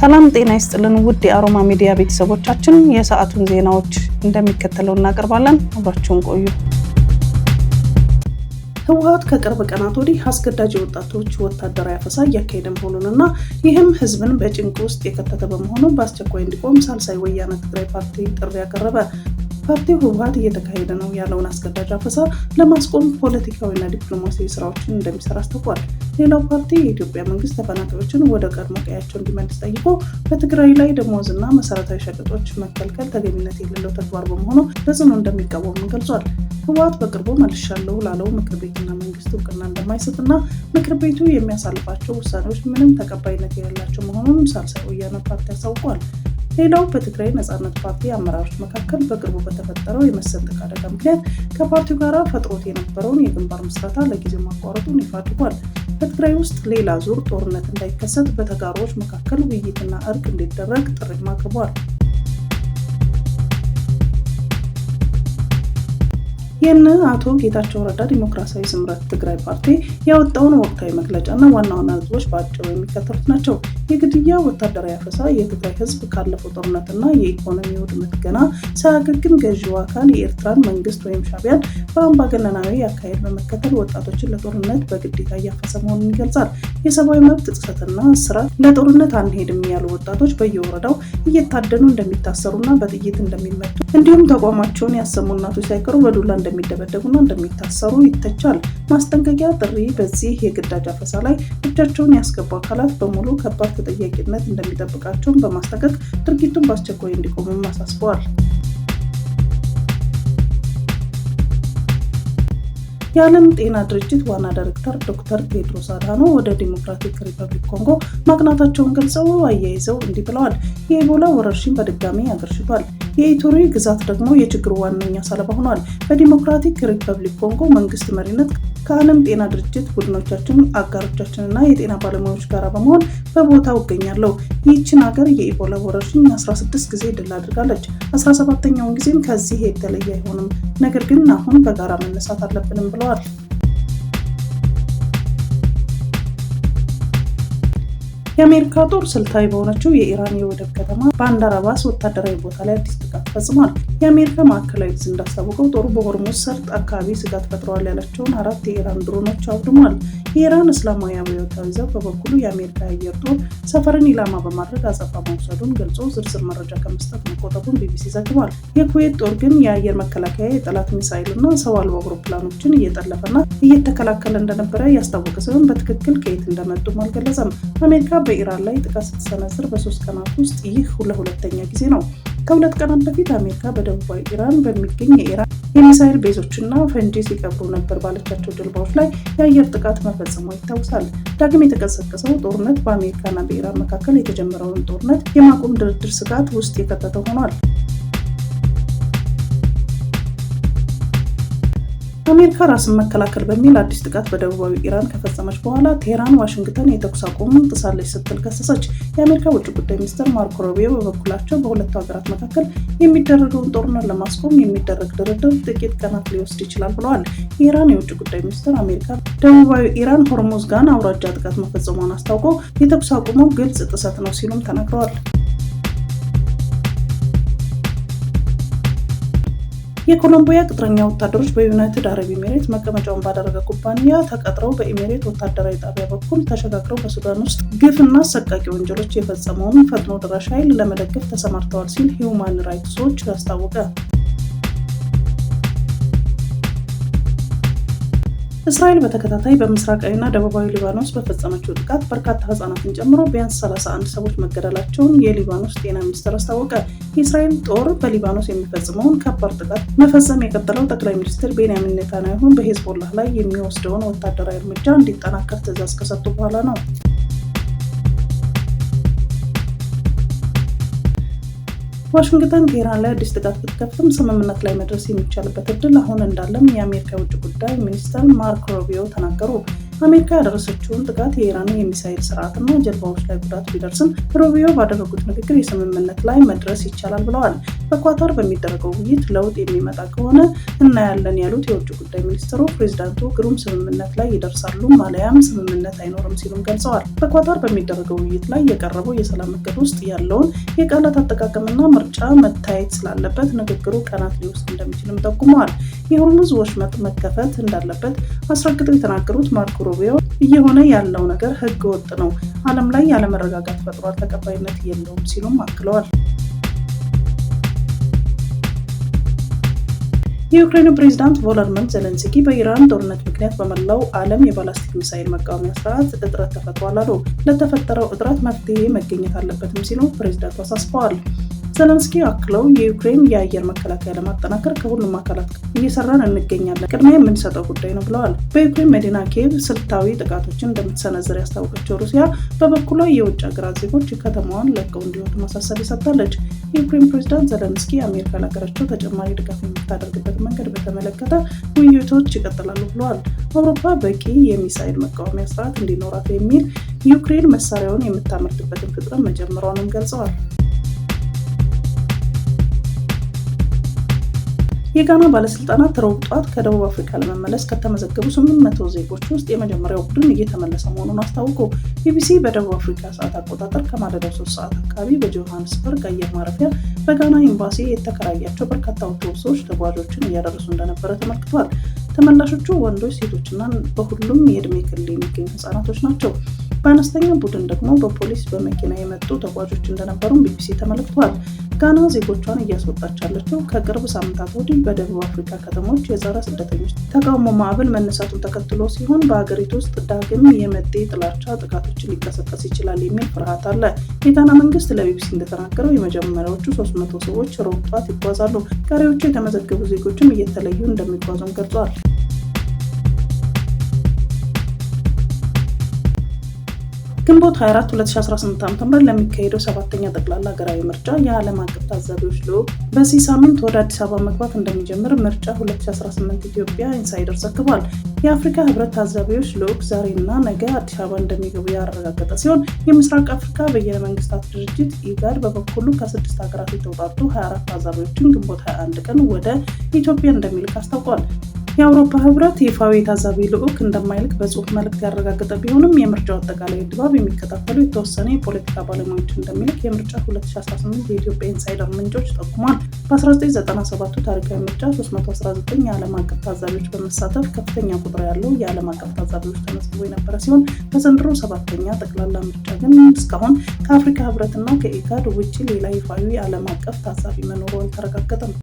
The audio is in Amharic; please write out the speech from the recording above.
ሰላም ጤና ይስጥልን ውድ የአሮማ ሚዲያ ቤተሰቦቻችን፣ የሰዓቱን ዜናዎች እንደሚከተለው እናቀርባለን። አብራችሁን ቆዩ። ህወሓት ከቅርብ ቀናት ወዲህ አስገዳጅ ወጣቶች ወታደራዊ አፈሳ እያካሄደ መሆኑንና ይህም ህዝብን በጭንቅ ውስጥ የከተተ በመሆኑ በአስቸኳይ እንዲቆም ሳልሳይ ወያነ ትግራይ ፓርቲ ጥሪ ያቀረበ። ፓርቲው ህወሓት እየተካሄደ ነው ያለውን አስገዳጅ አፈሳ ለማስቆም ፖለቲካዊና ዲፕሎማሲያዊ ስራዎችን እንደሚሰራ አስታውቋል። ሌላው ፓርቲ የኢትዮጵያ መንግስት ተፈናቃዮችን ወደ ቀድሞ ቀያቸው እንዲመልስ ጠይቆ በትግራይ ላይ ደሞዝና መሰረታዊ ሸቀጦች መከልከል ተገቢነት የሌለው ተግባር በመሆኑ በጽኑ እንደሚቃወም ገልጿል። ህወሓት በቅርቡ መልሻለሁ ላለው ምክር ቤትና መንግስት እውቅና እንደማይሰጥና ምክር ቤቱ የሚያሳልፋቸው ውሳኔዎች ምንም ተቀባይነት የሌላቸው መሆኑን ሳልሳይ ወያነ ፓርቲ አሳውቋል። ሌላው በትግራይ ነጻነት ፓርቲ አመራሮች መካከል በቅርቡ በተፈጠረው የመሰንጠቅ አደጋ ምክንያት ከፓርቲው ጋር ፈጥሮት የነበረውን የግንባር ምስረታ ለጊዜው ማቋረጡን ይፋ አድርጓል። በትግራይ ውስጥ ሌላ ዙር ጦርነት እንዳይከሰት በተጋሮች መካከል ውይይትና እርቅ እንዲደረግ ጥሪም አቅርቧል። ይህን አቶ ጌታቸው ረዳ ዲሞክራሲያዊ ስምረት ትግራይ ፓርቲ ያወጣውን ወቅታዊ መግለጫና ዋና ዋና ነጥቦች በአጭሩ የሚከተሉት ናቸው። የግድያ ወታደራዊ አፈሳ የትግራይ ህዝብ ካለፈው ጦርነትና የኢኮኖሚ ውድመት ገና ሳያገግም ገዢው አካል የኤርትራን መንግስት ወይም ሻዕቢያን በአምባገነናዊ አካሄድ በመከተል ወጣቶችን ለጦርነት በግዴታ እያፈሰ መሆኑን ይገልጻል። የሰብአዊ መብት ጥሰትና እስራት፣ ለጦርነት አንሄድም ያሉ ወጣቶች በየወረዳው እየታደኑ እንደሚታሰሩና በጥይት እንደሚመቱ እንዲሁም ተቋማቸውን ያሰሙ እናቶች ሳይቀሩ በዱላ እንደሚደበደቡና እንደሚታሰሩ ይተቻል። ማስጠንቀቂያ ጥሪ በዚህ የግዳጅ አፈሳ ላይ እጃቸውን ያስገቡ አካላት በሙሉ ከባድ ተጠያቂነት እንደሚጠብቃቸውን በማስጠንቀቅ ድርጊቱን በአስቸኳይ እንዲቆሙም አሳስበዋል። የዓለም ጤና ድርጅት ዋና ዳይሬክተር ዶክተር ቴድሮስ አድሃኖም ወደ ዲሞክራቲክ ሪፐብሊክ ኮንጎ ማቅናታቸውን ገልጸው አያይዘው እንዲህ ብለዋል። የኢቦላ ወረርሽኝ በድጋሚ አገርሽቷል። የኢቱሪ ግዛት ደግሞ የችግሩ ዋነኛ ሰለባ ሆኗል። በዲሞክራቲክ ሪፐብሊክ ኮንጎ መንግስት መሪነት ከዓለም ጤና ድርጅት ቡድኖቻችን፣ አጋሮቻችንና የጤና ባለሙያዎች ጋር በመሆን በቦታው እገኛለሁ። ይህችን ሀገር የኢቦላ ወረርሽኝ 16 ጊዜ ድል አድርጋለች። 17ኛውን ጊዜም ከዚህ የተለየ አይሆንም። ነገር ግን አሁን በጋራ መነሳት አለብንም ብለዋል። የአሜሪካ ጦር ስልታዊ በሆነችው የኢራን የወደብ ከተማ ባንዳር አባስ ወታደራዊ ቦታ ላይ አዲስ ጥቃት ፈጽሟል። የአሜሪካ ማዕከላዊ ዕዝ እንዳስታወቀው ጦሩ በሆርሙዝ ሰርጥ አካባቢ ስጋት ፈጥረዋል ያላቸውን 4 የኢራን ድሮኖች አውድሟል። የኢራን እስላማዊ አብዮታዊ ዘብ በበኩሉ የአሜሪካ የአየር ጦር ሰፈርን ኢላማ በማድረግ አጸፋ መውሰዱን ገልጾ ዝርዝር መረጃ ከመስጠት መቆጠቡን ቢቢሲ ዘግቧል። የኩዌት ጦር ግን የአየር መከላከያ የጠላት ሚሳይልና ሰው አልባ አውሮፕላኖችን እየጠለፈና እየተከላከለ እንደነበረ ያስታወቀ ሲሆን በትክክል ከየት እንደመጡም አልገለጸም። አሜሪካ በኢራን ላይ ጥቃት ስትሰነዝር በ3 ቀናት ውስጥ ይህ ለሁለተኛ ጊዜ ነው። ከ2 ቀናት በፊት አሜሪካ በደቡባዊ ኢራን በሚገኝ የኢራን የሚሳይል ቤዞችና ፈንጂ ሲቀብሩ ነበር ባለቻቸው ጀልባዎች ላይ የአየር ጥቃት መፈጸሟ ይታወሳል። ዳግም የተቀሰቀሰው ጦርነት በአሜሪካና በኢራን መካከል የተጀመረውን ጦርነት የማቆም ድርድር ስጋት ውስጥ የከተተ ሆኗል። አሜሪካ ራስን መከላከል በሚል አዲስ ጥቃት በደቡባዊ ኢራን ከፈጸመች በኋላ ቴህራን ዋሽንግተን የተኩስ አቁሙን ጥሳለች ስትል ከሰሰች። የአሜሪካ ውጭ ጉዳይ ሚኒስትር ማርኮ ሩቢዮ በበኩላቸው በሁለቱ ሀገራት መካከል የሚደረገውን ጦርነት ለማስቆም የሚደረግ ድርድር ጥቂት ቀናት ሊወስድ ይችላል ብለዋል። የኢራን የውጭ ጉዳይ ሚኒስትር አሜሪካ ደቡባዊ ኢራን ሆርሙዝ ጋን አውራጃ ጥቃት መፈጸሟን አስታውቀው የተኩስ አቁሙ ግልጽ ጥሰት ነው ሲሉም ተናግረዋል። የኮሎምቢያ ቅጥረኛ ወታደሮች በዩናይትድ አረብ ኤሚሬት መቀመጫውን ባደረገ ኩባንያ ተቀጥረው በኤሚሬት ወታደራዊ ጣቢያ በኩል ተሸጋግረው በሱዳን ውስጥ ግፍና አሰቃቂ ወንጀሎች የፈጸመውን ፈጥኖ ደራሽ ኃይል ለመደገፍ ተሰማርተዋል ሲል ሂውማን ራይትስ ዎች አስታወቀ። እስራኤል በተከታታይ በምስራቃዊና ደቡባዊ ሊባኖስ በፈጸመችው ጥቃት በርካታ ህጻናትን ጨምሮ ቢያንስ 31 ሰዎች መገደላቸውን የሊባኖስ ጤና ሚኒስቴር አስታወቀ። የእስራኤል ጦር በሊባኖስ የሚፈጽመውን ከባድ ጥቃት መፈጸም የቀጠለው ጠቅላይ ሚኒስትር ቤንያሚን ኔታንያሁ በሄዝቦላህ ላይ የሚወስደውን ወታደራዊ እርምጃ እንዲጠናከር ትዕዛዝ ከሰጡ በኋላ ነው። ዋሽንግተን ቴህራን ላይ አዲስ ጥቃት ብትከፍትም ስምምነት ላይ መድረስ የሚቻልበት እድል አሁን እንዳለም የአሜሪካ የውጭ ጉዳይ ሚኒስትር ማርኮ ሩቢዮ ተናገሩ። አሜሪካ ያደረሰችውን ጥቃት የኢራን የሚሳኤል ስርዓትና ጀልባዎች ላይ ጉዳት ቢደርስም ሩቢዮ ባደረጉት ንግግር የስምምነት ላይ መድረስ ይቻላል ብለዋል። በኳታር በሚደረገው ውይይት ለውጥ የሚመጣ ከሆነ እናያለን ያሉት የውጭ ጉዳይ ሚኒስትሩ ፕሬዚዳንቱ ግሩም ስምምነት ላይ ይደርሳሉ ማለያም ስምምነት አይኖርም ሲሉም ገልጸዋል። በኳታር በሚደረገው ውይይት ላይ የቀረበው የሰላም እቅድ ውስጥ ያለውን የቃላት አጠቃቀምና ምርጫ መታየት ስላለበት ንግግሩ ቀናት ሊወስድ እንደሚችልም ጠቁመዋል። የሆርሙዝ ወሽመጥ መከፈት እንዳለበት አስረግጠው የተናገሩት ማርኮ ሩቢዮ እየሆነ ያለው ነገር ህገ ወጥ ነው፣ ዓለም ላይ ያለመረጋጋት ፈጥሯል፣ ተቀባይነት የለውም ሲሉም አክለዋል። የዩክሬኑ ፕሬዝዳንት ቮሎዲሚር ዜሌንስኪ በኢራን ጦርነት ምክንያት በመላው ዓለም የባላስቲክ ሚሳኤል መቃወሚያ ስርዓት እጥረት ተፈጥሯል አሉ። ለተፈጠረው እጥረት መፍትሄ መገኘት አለበትም ሲሉ ፕሬዝዳንቱ አሳስበዋል። ዜሌንስኪ አክለው የዩክሬን የአየር መከላከያ ለማጠናከር ከሁሉም አካላት እየሰራን እንገኛለን፣ ቅድሚያ የምንሰጠው ጉዳይ ነው ብለዋል። በዩክሬን መዲና ኪየቭ ስልታዊ ጥቃቶችን እንደምትሰነዝር ያስታወቀችው ሩሲያ በበኩሏ የውጭ ሀገራት ዜጎች ከተማዋን ለቀው እንዲወጡ ማሳሰቢያ ሰጥታለች። የዩክሬን ፕሬዝዳንት ዜሌንስኪ አሜሪካ ለሀገራቸው ተጨማሪ ድጋፍ የምታደርግበት መንገድ በተመለከተ ውይይቶች ይቀጥላሉ ብለዋል። አውሮፓ በቂ የሚሳኤል መቃወሚያ ስርዓት እንዲኖራት የሚል ዩክሬን መሳሪያውን የምታመርትበትን ፍጥረት መጀመሯንም ገልጸዋል። የጋና ባለስልጣናት ረቡዕ ጠዋት ከደቡብ አፍሪካ ለመመለስ ከተመዘገቡ 800 ዜጎች ውስጥ የመጀመሪያው ቡድን እየተመለሰ መሆኑን አስታውቆ ቢቢሲ በደቡብ አፍሪካ ሰዓት አቆጣጠር ከማለዳው 3 ሰዓት አካባቢ በጆሃንስበርግ አየር ማረፊያ በጋና ኤምባሲ የተከራያቸው በርካታ አውቶቡሶች ተጓዦችን እያደረሱ እንደነበረ ተመልክቷል። ተመላሾቹ ወንዶች፣ ሴቶችና በሁሉም የዕድሜ ክልል የሚገኙ ህጻናቶች ናቸው። በአነስተኛ ቡድን ደግሞ በፖሊስ በመኪና የመጡ ተጓዦች እንደነበሩም ቢቢሲ ተመልክቷል። ጋና ዜጎቿን እያስወጣች ያለችው ከቅርብ ሳምንታት ወዲህ በደቡብ አፍሪካ ከተሞች የጸረ ስደተኞች ተቃውሞ ማዕበል መነሳቱን ተከትሎ ሲሆን በሀገሪቱ ውስጥ ዳግም የመጤ ጥላቻ ጥቃቶችን ሊቀሰቀስ ይችላል የሚል ፍርሃት አለ። የጋና መንግስት ለቢቢሲ እንደተናገረው የመጀመሪያዎቹ 300 ሰዎች ረቡዕ ጠዋት ይጓዛሉ። ቀሪዎቹ የተመዘገቡ ዜጎችም እየተለዩ እንደሚጓዙም ገልጿል። ግንቦት 24 2018 ዓ.ም ለሚካሄደው 7ኛ ጠቅላላ ሀገራዊ ምርጫ የዓለም አቀፍ ታዛቢዎች ልዑክ በዚህ ሳምንት ወደ አዲስ አበባ መግባት እንደሚጀምር ምርጫ 2018 ኢትዮጵያ ኢንሳይደር ዘግቧል። የአፍሪካ ህብረት ታዛቢዎች ልዑክ ዛሬና ነገ አዲስ አበባ እንደሚገቡ ያረጋገጠ ሲሆን የምስራቅ አፍሪካ በየነ መንግስታት ድርጅት ኢጋድ በበኩሉ ከ6 ሀገራት የተውጣጡ 24 ታዛቢዎችን ግንቦት 21 ቀን ወደ ኢትዮጵያ እንደሚልክ አስታውቋል። የአውሮፓ ህብረት ይፋዊ የታዛቢ ልዑክ እንደማይልክ በጽሁፍ መልእክት ያረጋገጠ ቢሆንም የምርጫው አጠቃላይ ድባብ የሚከታተሉ የተወሰነ የፖለቲካ ባለሙያዎች እንደሚልክ የምርጫ 2018 የኢትዮጵያ ኢንሳይደር ምንጮች ጠቁሟል። በ1997 ታሪካዊ ምርጫ 319 የዓለም አቀፍ ታዛቢዎች በመሳተፍ ከፍተኛ ቁጥር ያለው የዓለም አቀፍ ታዛቢዎች ተመዝግቦ የነበረ ሲሆን በዘንድሮ 7ኛ ጠቅላላ ምርጫ ግን እስካሁን ከአፍሪካ ህብረትና ከኢጋድ ውጭ ሌላ ይፋዊ የዓለም አቀፍ ታዛቢ መኖሩ አልተረጋገጠም።